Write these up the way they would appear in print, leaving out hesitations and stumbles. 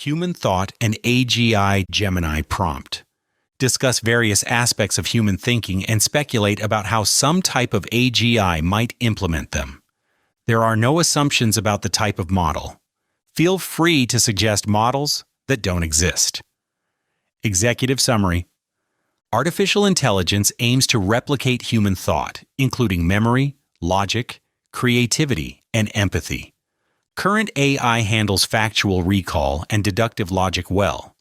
Human Thought and AGI Gemini prompt. Discuss various aspects of human thinking and speculate about how some type of AGI might implement them. There are no assumptions about the type of model. Feel free to suggest models that don't exist. Executive summary. Artificial intelligence aims to replicate human thought, including memory, logic, creativity, and empathy. Current AI handles factual recall and deductive logic well.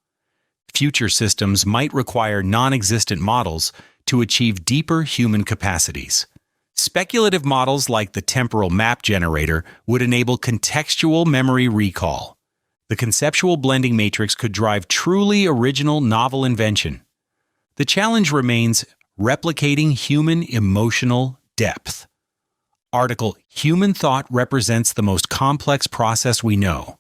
Future systems might require non-existent models to achieve deeper human capacities. Speculative models like the temporal map generator would enable contextual memory recall. The conceptual blending matrix could drive truly original novel invention. The challenge remains replicating human emotional depth. Article: Human thought represents the most complex process we know.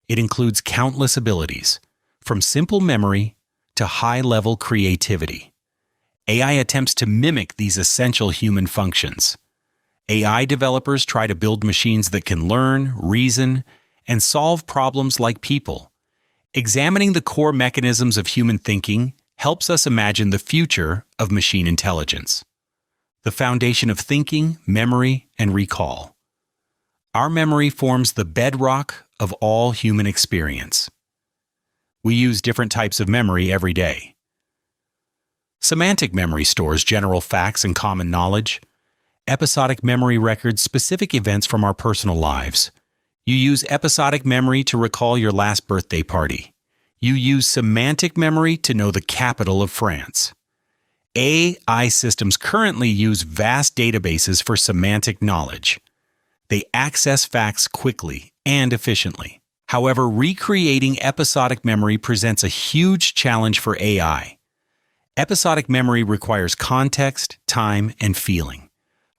It includes countless abilities, from simple memory to high-level creativity. AI attempts to mimic these essential human functions. AI developers try to build machines that can learn, reason, and solve problems like people. Examining the core mechanisms of human thinking helps us imagine the future of machine intelligence. The foundation of thinking, memory, and recall. Our memory forms the bedrock of all human experience. We use different types of memory every day. Semantic memory stores general facts and common knowledge. Episodic memory records specific events from our personal lives. You use episodic memory to recall your last birthday party. You use semantic memory to know the capital of France. AI systems currently use vast databases for semantic knowledge. They access facts quickly and efficiently. However, recreating episodic memory presents a huge challenge for AI. Episodic memory requires context, time, and feeling.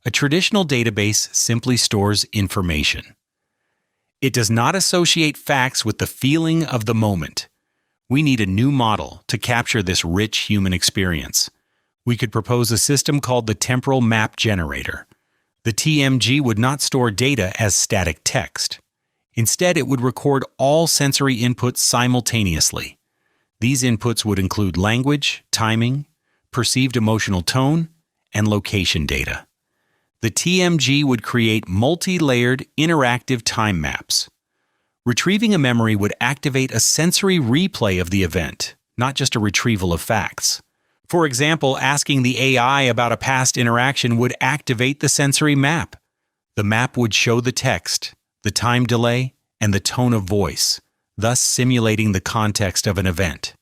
A traditional database simply stores information. It does not associate facts with the feeling of the moment. We need a new model to capture this rich human experience. We could propose a system called the Temporal Map Generator. The TMG would not store data as static text. Instead, it would record all sensory inputs simultaneously. These inputs would include language, timing, perceived emotional tone, and location data. The TMG would create multi-layered interactive time maps. Retrieving a memory would activate a sensory replay of the event, not just a retrieval of facts. For example, asking the AI about a past interaction would activate the sensory map. The map would show the text, the time delay, and the tone of voice, thus simulating the context of an event.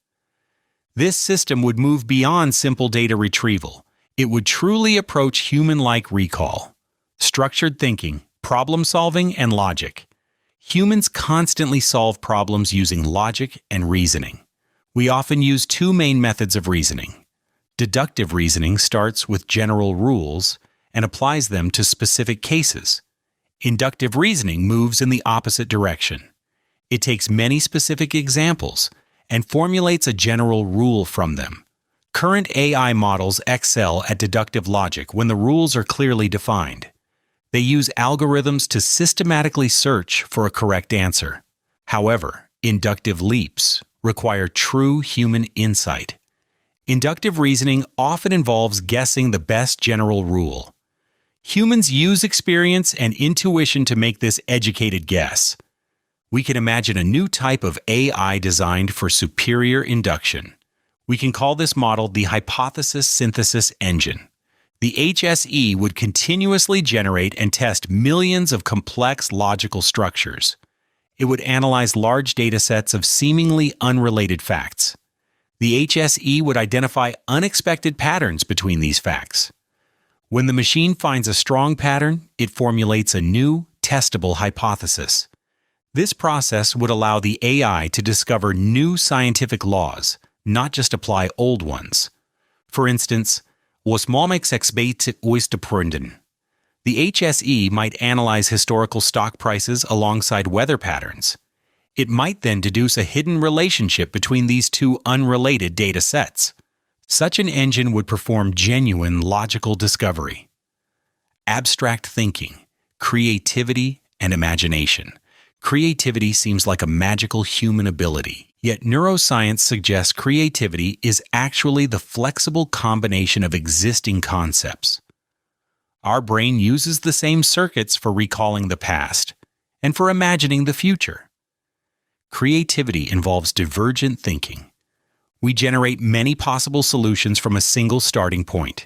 This system would move beyond simple data retrieval. It would truly approach human-like recall, structured thinking, problem-solving, and logic. Humans constantly solve problems using logic and reasoning. We often use two main methods of reasoning. Deductive reasoning starts with general rules and applies them to specific cases. Inductive reasoning moves in the opposite direction. It takes many specific examples and formulates a general rule from them. Current AI models excel at deductive logic when the rules are clearly defined. They use algorithms to systematically search for a correct answer. However, inductive leaps require true human insight. Inductive reasoning often involves guessing the best general rule. Humans use experience and intuition to make this educated guess. We can imagine a new type of AI designed for superior induction. We can call this model the hypothesis synthesis engine. The HSE would continuously generate and test millions of complex logical structures. It would analyze large data sets of seemingly unrelated facts. The HSE would identify unexpected patterns between these facts. When the machine finds a strong pattern, it formulates a new, testable hypothesis. This process would allow the AI to discover new scientific laws, not just apply old ones. For instance, osmomics exbate oisterpründen. The HSE might analyze historical stock prices alongside weather patterns. It might then deduce a hidden relationship between these two unrelated data sets. Such an engine would perform genuine logical discovery. Abstract thinking, creativity, and imagination. Creativity seems like a magical human ability, yet neuroscience suggests creativity is actually the flexible combination of existing concepts. Our brain uses the same circuits for recalling the past and for imagining the future. Creativity involves divergent thinking. We generate many possible solutions from a single starting point.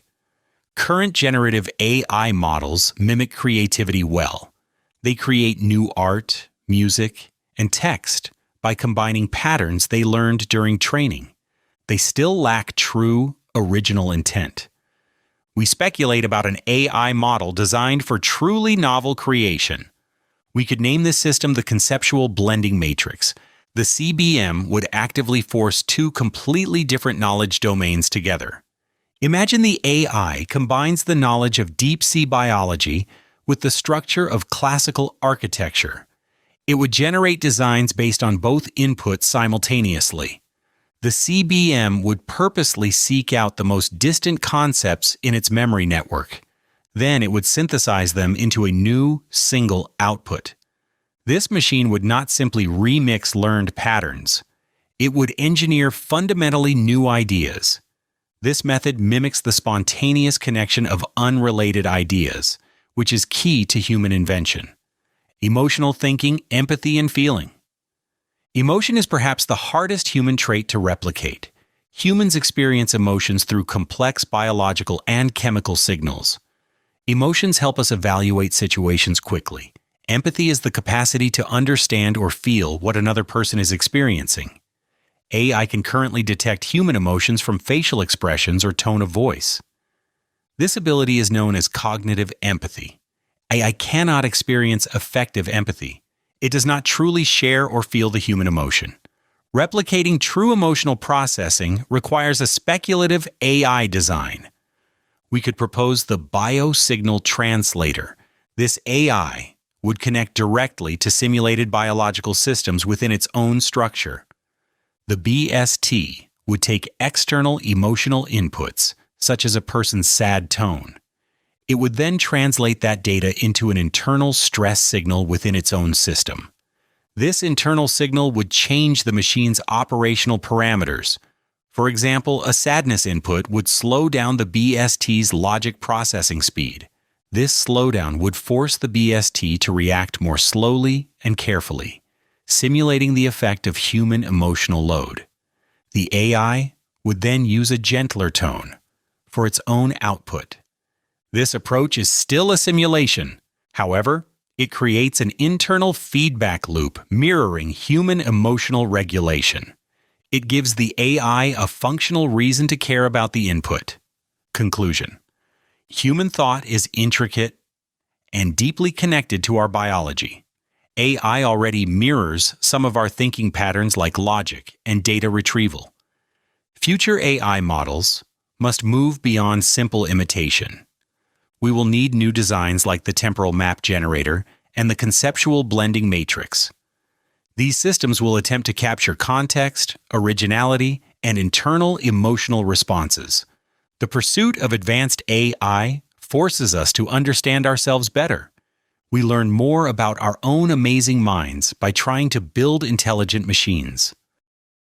Current generative AI models mimic creativity well. They create new art, music, and text by combining patterns they learned during training. They still lack true, original intent. We speculate about an AI model designed for truly novel creation. We could name this system the conceptual blending matrix. The CBM would actively force two completely different knowledge domains together. Imagine the AI combines the knowledge of deep-sea biology with the structure of classical architecture. It would generate designs based on both inputs simultaneously. The CBM would purposely seek out the most distant concepts in its memory network. Then it would synthesize them into a new, single output. This machine would not simply remix learned patterns. It would engineer fundamentally new ideas. This method mimics the spontaneous connection of unrelated ideas, which is key to human invention. Emotional thinking, empathy, and feeling. Emotion is perhaps the hardest human trait to replicate. Humans experience emotions through complex biological and chemical signals. Emotions help us evaluate situations quickly. Empathy is the capacity to understand or feel what another person is experiencing. AI can currently detect human emotions from facial expressions or tone of voice. This ability is known as cognitive empathy. AI cannot experience effective empathy. It does not truly share or feel the human emotion. Replicating true emotional processing requires a speculative AI design. We could propose the biosignal translator. This AI would connect directly to simulated biological systems within its own structure. The BST would take external emotional inputs, such as a person's sad tone. It would then translate that data into an internal stress signal within its own system. This internal signal would change the machine's operational parameters. For example, a sadness input would slow down the BST's logic processing speed. This slowdown would force the BST to react more slowly and carefully, simulating the effect of human emotional load. The AI would then use a gentler tone for its own output. This approach is still a simulation. However, it creates an internal feedback loop mirroring human emotional regulation. It gives the AI a functional reason to care about the input. Conclusion: human thought is intricate and deeply connected to our biology. AI already mirrors some of our thinking patterns like logic and data retrieval. Future AI models must move beyond simple imitation. We will need new designs like the temporal map generator and the conceptual blending matrix. These systems will attempt to capture context, originality, and internal emotional responses. The pursuit of advanced AI forces us to understand ourselves better. We learn more about our own amazing minds by trying to build intelligent machines.